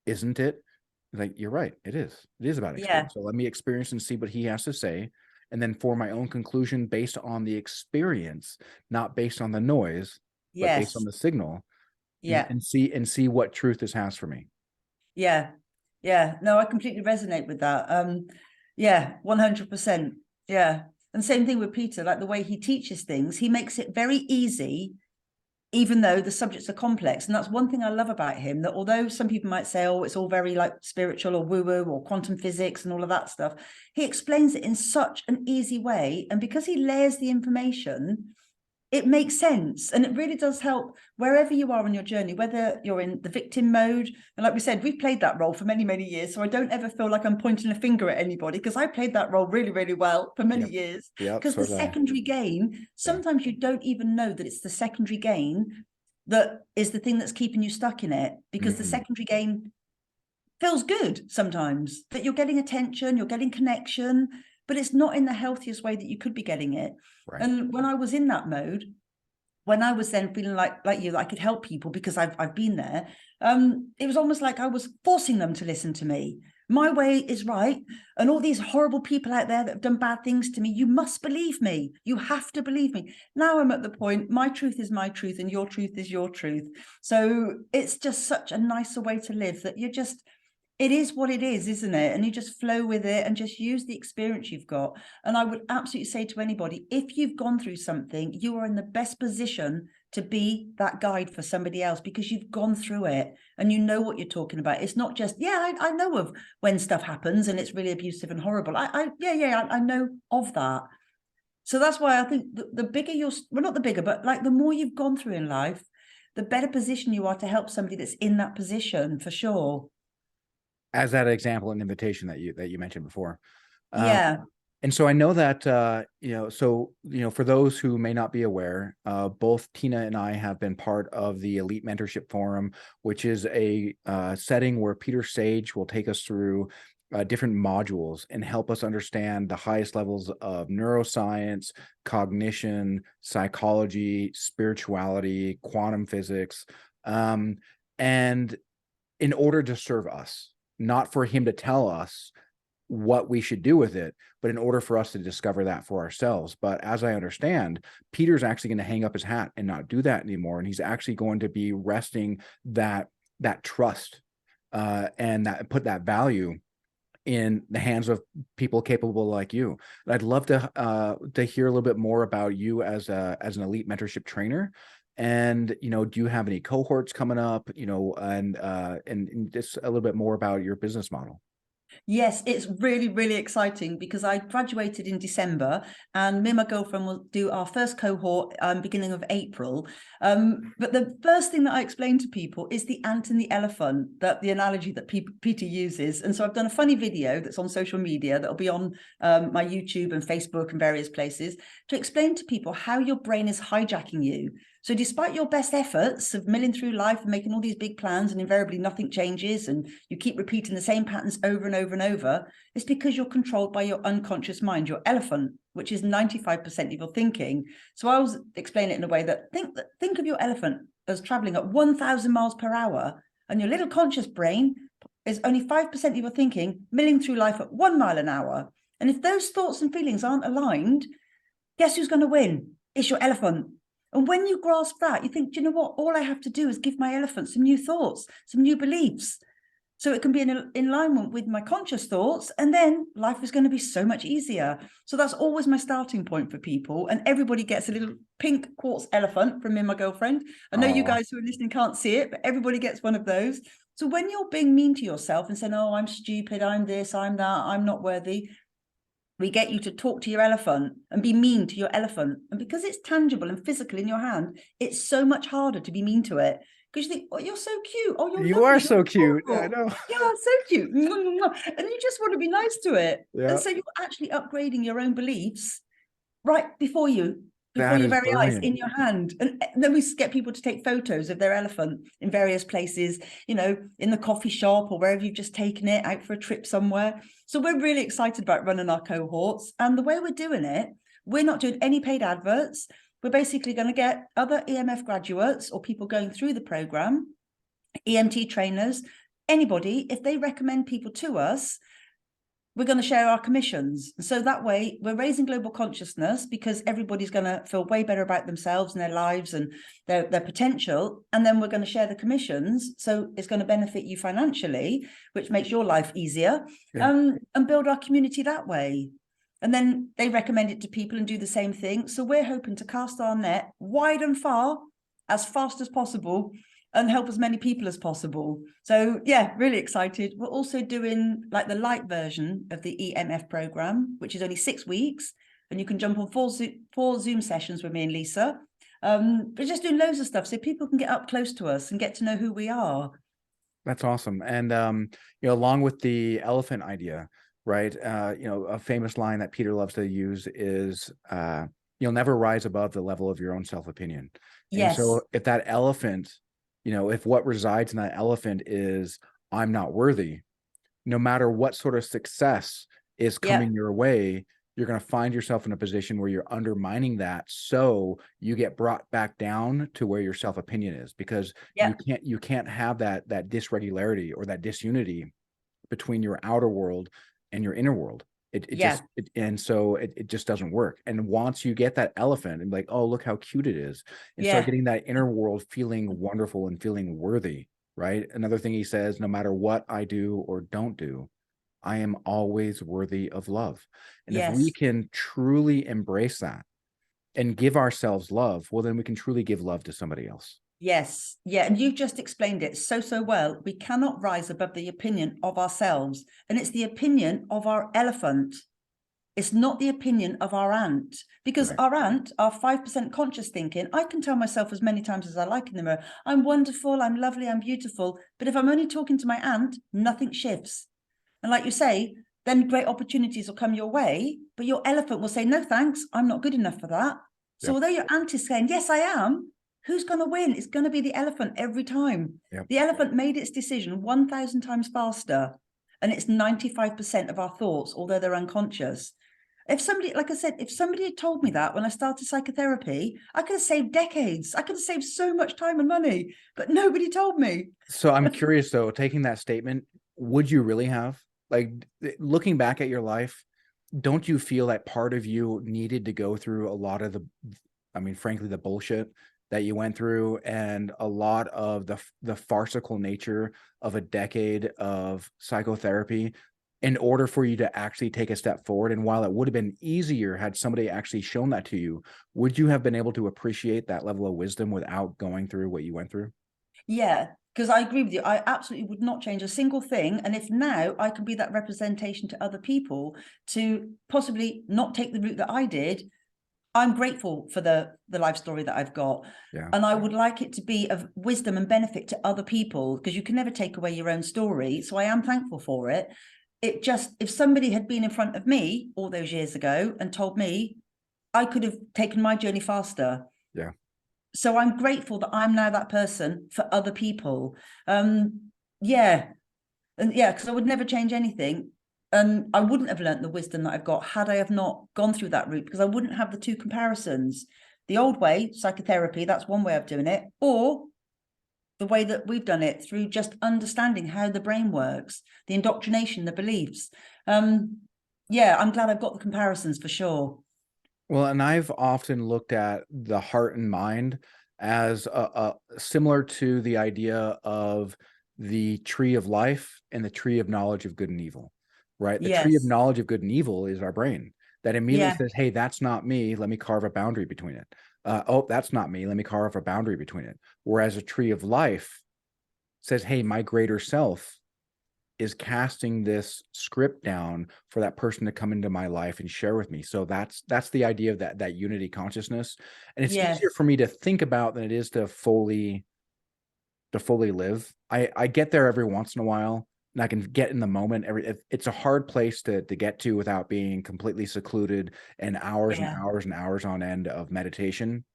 isn't it? Like, you're right. It is. It is about Yeah. experience. So let me experience and see what he has to say. And then for my own conclusion based on the experience, not based on the noise, but based on Yes. the signal, and, Yeah. and see what truth this has for me. Yeah. Yeah. No, I completely resonate with that. Yeah, 100%. Yeah. And same thing with Peter, like the way he teaches things, he makes it very easy, even though the subjects are complex. And that's one thing I love about him, that although some people might say, oh, it's all very like spiritual or woo-woo or quantum physics and all of that stuff, he explains it in such an easy way. And because he layers the information, it makes sense. And it really does help wherever you are on your journey, whether you're in the victim mode. And like we said, we've played that role for many, many years. So I don't ever feel like I'm pointing a finger at anybody, because I played that role really, really well for many years. Yep. Because So the did I. secondary gain, sometimes you don't even know that it's the secondary gain that is the thing that's keeping you stuck in it, because the secondary gain feels good sometimes, that you're getting attention, you're getting connection, but it's not in the healthiest way that you could be getting it. Right. And when I was in that mode, when I was then feeling like you, that I could help people because I've been there, it was almost like I was forcing them to listen to me. My way is right. And all these horrible people out there that have done bad things to me, you must believe me. You have to believe me. Now I'm at the point, my truth is my truth and your truth is your truth. So it's just such a nicer way to live, that you're just, it is what it is, isn't it? And you just flow with it and just use the experience you've got. And I would absolutely say to anybody, if you've gone through something, you are in the best position to be that guide for somebody else, because you've gone through it and you know what you're talking about. It's not just, I know of when stuff happens and it's really abusive and horrible. I know of that. So that's why I think the bigger you're, well, not the bigger, but like the more you've gone through in life, the better position you are to help somebody that's in that position, for sure. As that example and invitation that you mentioned before. Yeah. And so I know that, for those who may not be aware, both Tina and I have been part of the Elite Mentorship Forum, which is a setting where Peter Sage will take us through different modules and help us understand the highest levels of neuroscience, cognition, psychology, spirituality, quantum physics, and in order to serve us, not for him to tell us what we should do with it, but in order for us to discover that for ourselves. But as I understand, Peter's actually going to hang up his hat and not do that anymore. And he's actually going to be resting that trust and that put that value in the hands of people capable like you. And I'd love to hear a little bit more about you as an elite mentorship trainer. And do you have any cohorts coming up? And just a little bit more about your business model. Yes, it's really, really exciting, because I graduated in December and me and my girlfriend will do our first cohort beginning of April. But the first thing that I explain to people is the ant and the elephant, that the analogy that Peter uses. And so I've done a funny video that's on social media that'll be on my YouTube and Facebook and various places, to explain to people how your brain is hijacking you. So despite your best efforts of milling through life and making all these big plans, and invariably nothing changes and you keep repeating the same patterns over and over and over, it's because you're controlled by your unconscious mind, your elephant, which is 95% of your thinking. So I was explaining it in a way that think of your elephant as traveling at 1,000 miles per hour, and your little conscious brain is only 5% of your thinking, milling through life at 1 mile an hour. And if those thoughts and feelings aren't aligned, guess who's going to win? It's your elephant. And when you grasp that, you think, do you know what? All I have to do is give my elephant some new thoughts, some new beliefs. So it can be in alignment with my conscious thoughts, and then life is going to be so much easier. So that's always my starting point for people. And everybody gets a little pink quartz elephant from me and my girlfriend. I know you guys who are listening can't see it, but everybody gets one of those. So when you're being mean to yourself and saying, oh, I'm stupid, I'm this, I'm that, I'm not worthy, we get you to talk to your elephant and be mean to your elephant. And because it's tangible and physical in your hand, it's so much harder to be mean to it. because you think, oh, you're so cute. Oh, you're You are lovely. You're so cute. I adorable. know. Yeah, so cute. And you just want to be nice to it. Yeah, And so you're actually upgrading your own beliefs right before that your is very eyes, brilliant. in your hand. And then we get people to take photos of their elephant in various places, in the coffee shop or wherever you've just taken it, out for a trip somewhere. So we're really excited about running our cohorts. And the way we're doing it, we're not doing any paid adverts. We're basically going to get other EMF graduates or people going through the program, EMT trainers, anybody, if they recommend people to us, we're going to share our commissions. So that way we're raising global consciousness, because everybody's going to feel way better about themselves and their lives and their potential. And then we're going to share the commissions. So it's going to benefit you financially, which makes your life easier, Yeah. and build our community that way. And then they recommend it to people and do the same thing. So we're hoping to cast our net wide and far as fast as possible and help as many people as possible. So yeah, really excited. We're also doing like the light version of the EMF program, which is only 6 weeks, and you can jump on 4 Zoom sessions with me and Lisa. We're just doing loads of stuff so people can get up close to us and get to know who we are. That's awesome. And along with the elephant idea, right? A famous line that Peter loves to use is you'll never rise above the level of your own self-opinion. And so Yes. if that elephant, if what resides in that elephant is I'm not worthy, no matter what sort of success is coming your way, you're going to find yourself in a position where you're undermining that. So you get brought back down to where your self-opinion is, because you can't have that dysregularity or that disunity between your outer world and your inner world. And so it just doesn't work. And once you get that elephant and like, oh, look how cute it is, and start getting that inner world feeling wonderful and feeling worthy, right? Another thing he says, no matter what I do or don't do, I am always worthy of love. And if we can truly embrace that and give ourselves love, well, then we can truly give love to somebody else. Yes. Yeah. And you've just explained it so well. We cannot rise above the opinion of ourselves. And it's the opinion of our elephant. It's not the opinion of our ant, because our ant, our 5% conscious thinking, I can tell myself as many times as I like in the mirror, I'm wonderful, I'm lovely, I'm beautiful. But if I'm only talking to my ant, nothing shifts. And like you say, then great opportunities will come your way, but your elephant will say, no, thanks, I'm not good enough for that. So although your ant is saying, yes, I am, who's going to win? It's going to be the elephant every time. The elephant made its decision 1,000 times faster. And it's 95% of our thoughts, although they're unconscious. If somebody, like I said, if somebody had told me that when I started psychotherapy, I could have saved decades. I could have saved so much time and money, but nobody told me. So I'm curious though, taking that statement, would you really have? Like, looking back at your life, don't you feel that part of you needed to go through a lot of frankly, the bullshit that you went through, and a lot of the farcical nature of a decade of psychotherapy in order for you to actually take a step forward? And while it would have been easier had somebody actually shown that to you, would you have been able to appreciate that level of wisdom without going through what you went through? Yeah, because I agree with you. I absolutely would not change a single thing. And if now I can be that representation to other people to possibly not take the route that I did, I'm grateful for the life story that I've got. And I would like it to be of wisdom and benefit to other people, because you can never take away your own story. So I am thankful for it. It just, if somebody had been in front of me all those years ago and told me, I could have taken my journey faster. Yeah. So I'm grateful that I'm now that person for other people. And because I would never change anything. And I wouldn't have learnt the wisdom that I've got had I have not gone through that route, because I wouldn't have the two comparisons. The old way, psychotherapy, that's one way of doing it, or the way that we've done it through just understanding how the brain works, the indoctrination, the beliefs. I'm glad I've got the comparisons for sure. Well, and I've often looked at the heart and mind as a similar to the idea of the tree of life and the tree of knowledge of good and evil, right? The tree of knowledge of good and evil is our brain that immediately says, hey, that's not me. Let me carve a boundary between it. Oh, that's not me. Let me carve a boundary between it. Whereas a tree of life says, hey, my greater self is casting this script down for that person to come into my life and share with me. So that's the idea of that unity consciousness. And it's easier for me to think about than it is to fully to fully live. I get there every once in a while, and I can get in the moment. It's a hard place to get to without being completely secluded and hours and Yeah. hours and hours on end of meditation.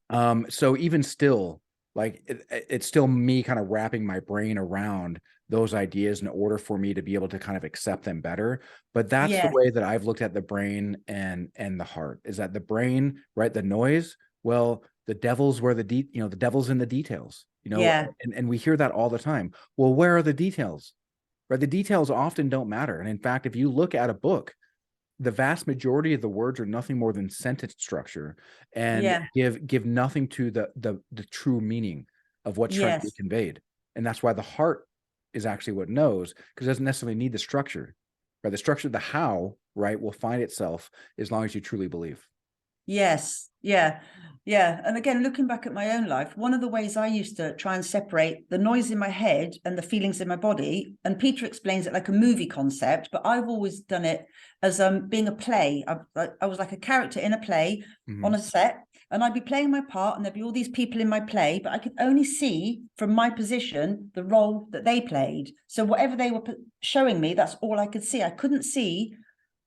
So even still, like it's still me kind of wrapping my brain around those ideas in order for me to be able to kind of accept them better. But that's the Yeah. way that I've looked at the brain and the heart, is that the brain, right? The noise, well, the devil's where the the devil's in the details, Yeah. and we hear that all the time. Well, where are the details? Right? The details often don't matter. And in fact, if you look at a book, the vast majority of the words are nothing more than sentence structure and Yeah. give nothing to the true meaning of what's trying to be Yes. conveyed. And that's why the heart is actually what knows, because it doesn't necessarily need the structure. Right? The structure, the how, right, will find itself as long as you truly believe. Yes. Yeah. Yeah. And again, looking back at my own life, one of the ways I used to try and separate the noise in my head and the feelings in my body, and Peter explains it like a movie concept, but I've always done it as being a play. I was like a character in a play on a set, and I'd be playing my part, and there'd be all these people in my play, but I could only see from my position the role that they played. So whatever they were showing me, that's all I could see. I couldn't see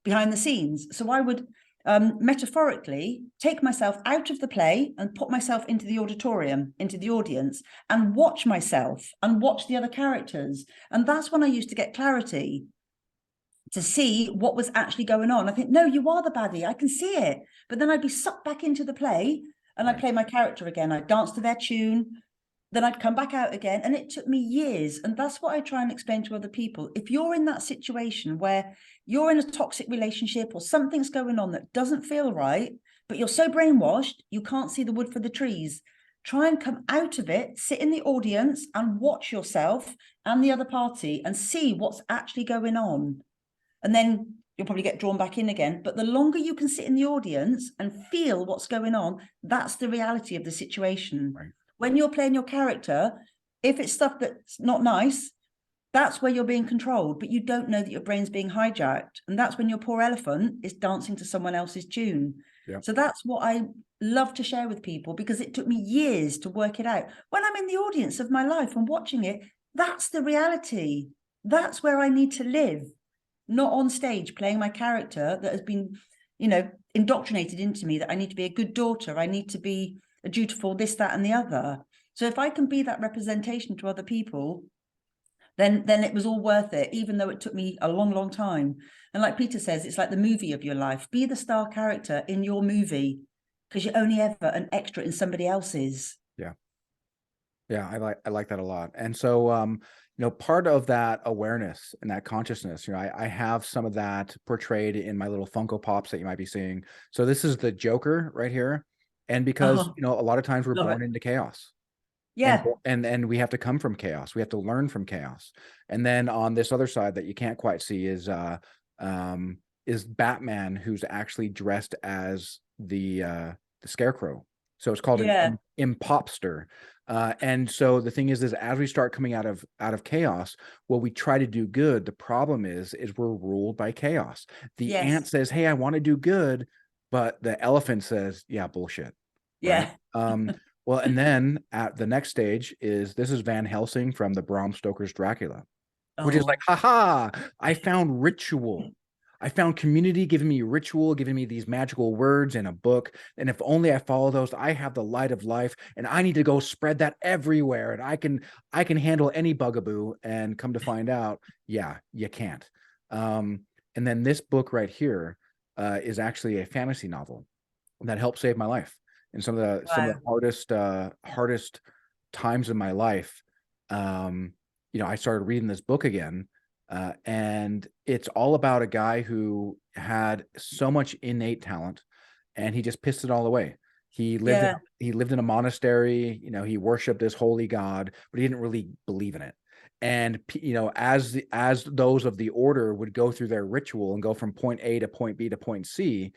behind the scenes. So I would metaphorically take myself out of the play and put myself into the auditorium, into the audience, and watch myself and watch the other characters. And that's when I used to get clarity to see what was actually going on. I think, no, you are the baddie. I can see it. But then I'd be sucked back into the play and I'd Right. play my character again. I'd dance to their tune. Then I'd come back out again. And it took me years. And that's what I try and explain to other people. If you're in that situation where you're in a toxic relationship or something's going on that doesn't feel right, but you're so brainwashed, you can't see the wood for the trees. Try and come out of it, sit in the audience and watch yourself and the other party and see what's actually going on. And then you'll probably get drawn back in again. But the longer you can sit in the audience and feel what's going on, that's the reality of the situation. Right. When you're playing your character, if it's stuff that's not nice, that's where you're being controlled, but you don't know that your brain's being hijacked. And that's when your poor elephant is dancing to someone else's tune. Yep. So that's what I love to share with people, because it took me years to work it out. When I'm in the audience of my life and watching it, that's the reality. That's where I need to live, not on stage playing my character that has been, indoctrinated into me that I need to be a good daughter. I need to be a dutiful this, that, and the other. So if I can be that representation to other people, then it was all worth it, even though it took me a long, long time. And like Peter says, it's like the movie of your life. Be the star character in your movie, because you're only ever an extra in somebody else's. Yeah. Yeah, I like that a lot. And so part of that awareness and that consciousness, I have some of that portrayed in my little Funko Pops that you might be seeing. So this is the Joker right here. And because, Oh, a lot of times we're love born it. into chaos. And Yeah. and we have to come from chaos. We have to learn from chaos. And then on this other side that you can't quite see is Batman, who's actually dressed as the Scarecrow. So it's called Yeah. an impopster. And so the thing is as we start coming out of chaos, well, we try to do good. The problem is we're ruled by chaos. The ant Yes. says, "Hey, I want to do good," but the elephant says, "Yeah, bullshit." Right. Yeah. Well, and then at the next stage this is Van Helsing from the Bram Stoker's Dracula, which is like, Oh, haha, I found ritual. I found community giving me ritual, giving me these magical words in a book. And if only I follow those, I have the light of life, and I need to go spread that everywhere. And I can handle any bugaboo. And come to find out, yeah, you can't. And then this book right here is actually a fantasy novel that helped save my life in some of the wow. hardest times in my life. I started reading this book again, and it's all about a guy who had so much innate talent, and he just pissed it all away. Yeah. He lived in a monastery. He worshipped this holy god, but he didn't really believe in it. And as those of the order would go through their ritual and go from point A to point B to point C,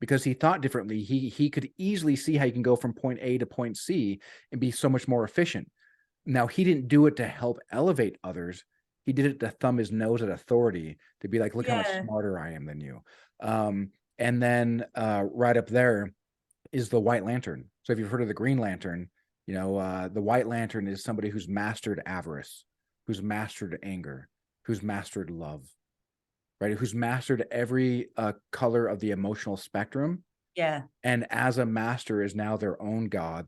because he thought differently, he could easily see how you can go from point A to point C and be so much more efficient. Now, he didn't do it to help elevate others. He did it to thumb his nose at authority, to be like, look how much Yeah. smarter I am than you. And then right up there is the White Lantern. So if you've heard of the Green Lantern, The White Lantern is somebody who's mastered avarice, who's mastered anger, who's mastered love, right? Who's mastered every color of the emotional spectrum. Yeah. And as a master is now their own God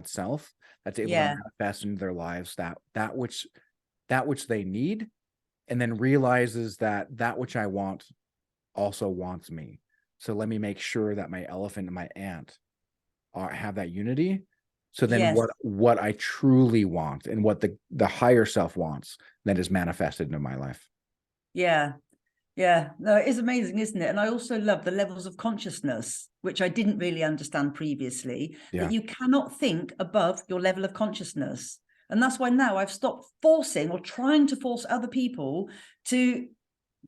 self that's able to Yeah. manifest into their lives that which they need, and then realizes that which I want also wants me. So let me make sure that my elephant and my ant have that unity. So then Yes. what I truly want and what the higher self wants, then is manifested into my life. Yeah. Yeah, no, it is amazing, isn't it? And I also love the levels of consciousness, which I didn't really understand previously, Yeah. that you cannot think above your level of consciousness. And that's why now I've stopped forcing or trying to force other people to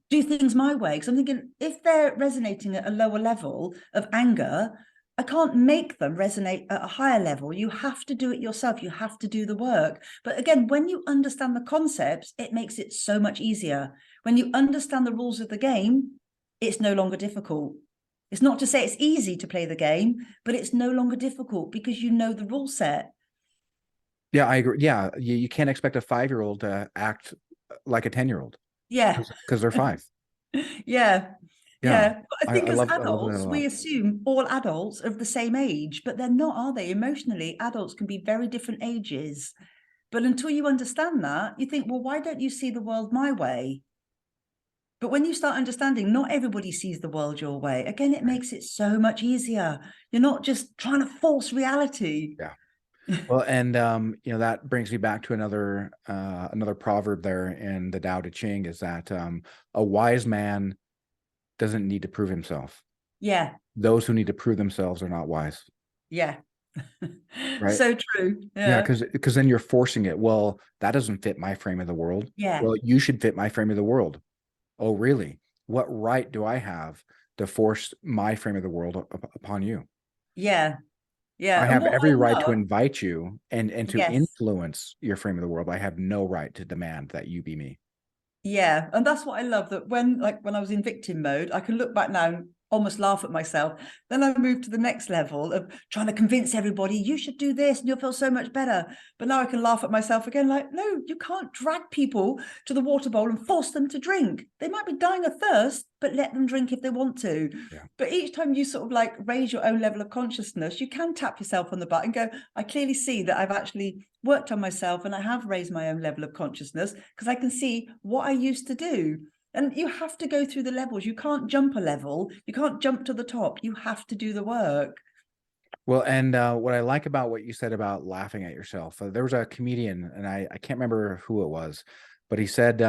do things my way. Because I'm thinking, if they're resonating at a lower level of anger, I can't make them resonate at a higher level. You have to do it yourself. You have to do the work. But again, when you understand the concepts, it makes it so much easier. When you understand the rules of the game, it's no longer difficult. It's not to say it's easy to play the game, but it's no longer difficult because you know the rule set. Yeah, I agree. Yeah, you can't expect a 5-year-old to act like a 10-year-old Yeah. because they're 5. Yeah. Yeah, Yeah. But I I think as love that a adults, we lot. assume all adults are of the same age, but they're not, are they? Emotionally, adults can be very different ages. But until you understand that, you think, well, why don't you see the world my way? But when you start understanding not everybody sees the world your way, again, it Right. makes it so much easier. You're not just trying to force reality. Yeah. Well, and that brings me back to another proverb there in the Tao Te Ching, is that a wise man doesn't need to prove himself. Yeah. Those who need to prove themselves are not wise, Yeah. right? So true. Yeah, Yeah. because then you're forcing it. Well, that doesn't fit my frame of the world. Yeah. Well, you should fit my frame of the world. Oh, really? What right do I have to force my frame of the world upon you? Yeah. I Yeah. And have what every I right to love, invite you and to yes. influence your frame of the world. I have no right to demand that you be me. Yeah, and that's what I love, that when I was in victim mode, I can look back now and almost laugh at myself. Then I moved to the next level of trying to convince everybody, you should do this and you'll feel so much better. But now I can laugh at myself again, like, no, you can't drag people to the water bowl and force them to drink. They might be dying of thirst, but let them drink if they want to. Yeah. But each time you sort of like raise your own level of consciousness, you can tap yourself on the butt and go, I clearly see that I've actually worked on myself and I have raised my own level of consciousness because I can see what I used to do. And you have to go through the levels. You can't jump a level. You can't jump to the top. You have to do the work. Well, and what I like about what you said about laughing at yourself, there was a comedian, and I can't remember who it was, but he said, if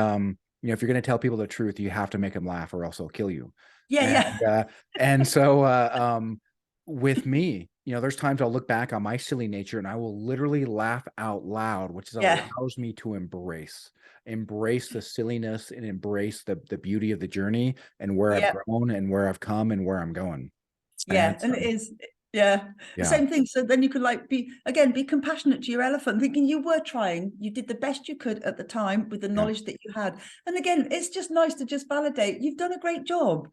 you're going to tell people the truth, you have to make them laugh, or else they'll kill you. Yeah, yeah. And so with me, there's times I'll look back on my silly nature and I will literally laugh out loud, which Yeah. allows me to embrace the silliness and embrace the beauty of the journey and where I've Yeah. grown and where I've come and where I'm going. And Yeah. And it is, yeah, the yeah, same thing. So then you can like be compassionate to your elephant, thinking you were trying, you did the best you could at the time with the yeah. knowledge that you had. And again, it's just nice to just validate you've done a great job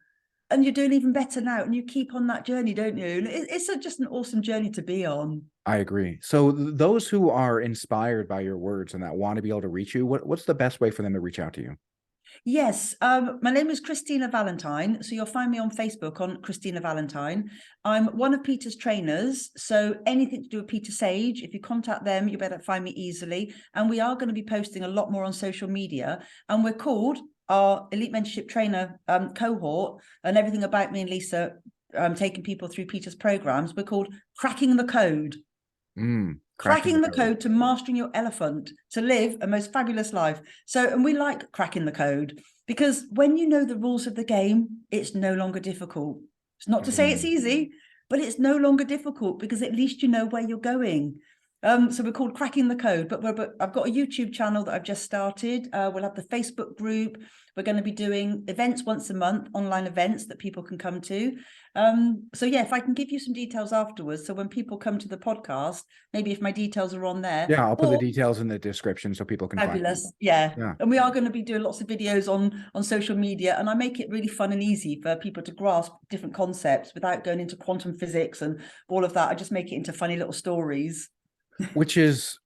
and you're doing even better now. And you keep on that journey, don't you? And it's just an awesome journey to be on. I agree. So those who are inspired by your words and that want to be able to reach you, what's the best way for them to reach out to you? Yes, my name is Christina Valentine. So you'll find me on Facebook on Christina Valentine. I'm one of Peter's trainers. So anything to do with Peter Sage, if you contact them, you better find me easily. And we are going to be posting a lot more on social media. And we're called our Elite Mentorship Trainer cohort, and everything about me and Lisa taking people through Peter's programs. We're called Cracking the Code. Cracking Cracking the the code. code to mastering your elephant to live a most fabulous life. So, and we like cracking the code because when you know the rules of the game, it's no longer difficult. It's not to say it's Mm. easy, but it's no longer difficult because at least you know where you're going. So we're called Cracking the Code, but I've got a YouTube channel that I've just started. We'll have the Facebook group. We're going to be doing events once a month, online events that people can come to. So yeah, if I can give you some details afterwards, so when people come to the podcast, maybe if my details are on there. Yeah, I'll put the Or details in the description so people can find them. fabulous, yeah. Yeah. And we are going to be doing lots of videos on social media, and I make it really fun and easy for people to grasp different concepts without going into quantum physics and all of that. I just make it into funny little stories. which is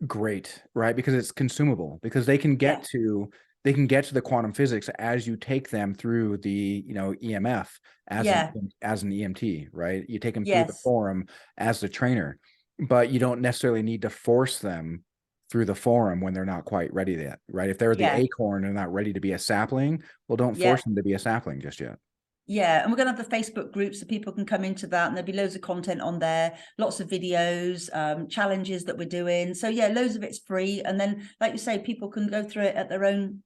great, right? Because it's consumable, because Yeah. they can get to the quantum physics as you take them through the, EMF Yeah. as an EMT, right? You take them through the Yes. forum as the trainer, but you don't necessarily need to force them through the forum when they're not quite ready yet, right? If they're the Yeah. acorn and not ready to be a sapling, well, don't Yeah. force them to be a sapling just yet. Yeah, and we're going to have the Facebook group so people can come into that, and there'll be loads of content on there, lots of videos, challenges that we're doing. So yeah, loads of it's free, and then like you say, people can go through it at their own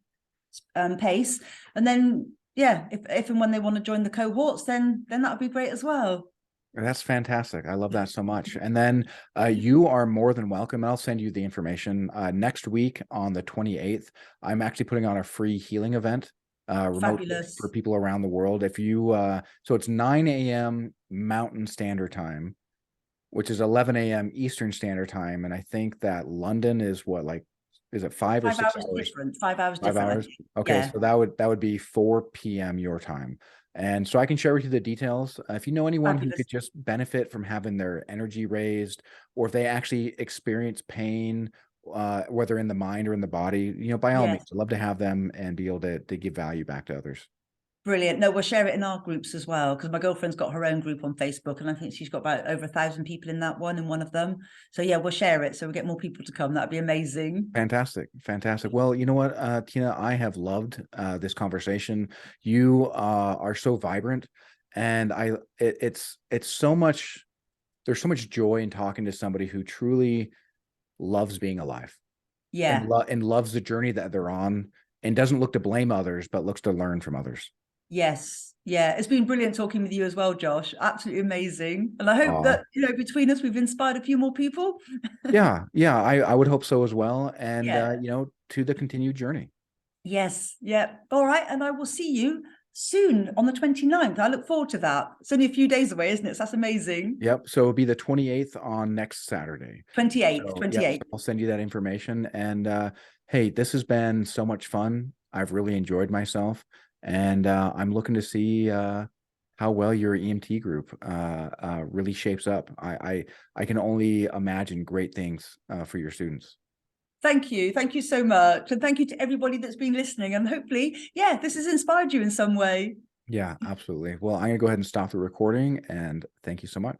pace, and then yeah, if and when they want to join the cohorts, then that would be great as well. That's fantastic. I love that so much. And then you are more than welcome. I'll send you the information. Next week on the 28th, I'm actually putting on a free healing event remotely for Fabulous. people around the world. If you, so it's 9 a.m. Mountain Standard Time, which is 11 a.m. Eastern Standard Time. And I think that London is what, like, is it 5 or 6 hours? 5 hours 5 hours. different. Okay, Yeah, so that would be 4 p.m. your time. And so I can share with you the details. If you know anyone who fabulous. could just benefit from having their energy raised, or if they actually experience pain, whether in the mind or in the body, by all means, Yes. I'd love to have them and be able to give value back to others. Brilliant. No, we'll share it in our groups as well, because my girlfriend's got her own group on Facebook, and I think she's got about over 1,000 people in that one, in one of them. So yeah, we'll share it so we get more people to come. That'd be amazing. Fantastic. Fantastic. Well, you know what, Tina, I have loved this conversation. You are so vibrant, and it's so much, there's so much joy in talking to somebody who truly loves being alive and Yeah. and loves the journey that they're on, and doesn't look to blame others, but looks to learn from others. Yes. Yeah. It's been brilliant talking with you as well, Josh. Absolutely amazing. And I hope Uh, that, between us, we've inspired a few more people. yeah, I would hope so as well. And, Yeah. to the continued journey. Yes. Yeah. All right. And I will see you soon on the 29th. I look forward to that. It's only a few days away, isn't it? So that's amazing. Yep. So it'll be the 28th on next Saturday. 28th, So, yep. So 28th. I'll send you that information. And hey, this has been so much fun. I've really enjoyed myself. And I'm looking to see how well your EMT group really shapes up. I can only imagine great things for your students. Thank you. Thank you so much. And thank you to everybody that's been listening. And hopefully, yeah, this has inspired you in some way. Yeah, absolutely. Well, I'm going to go ahead and stop the recording, and thank you so much.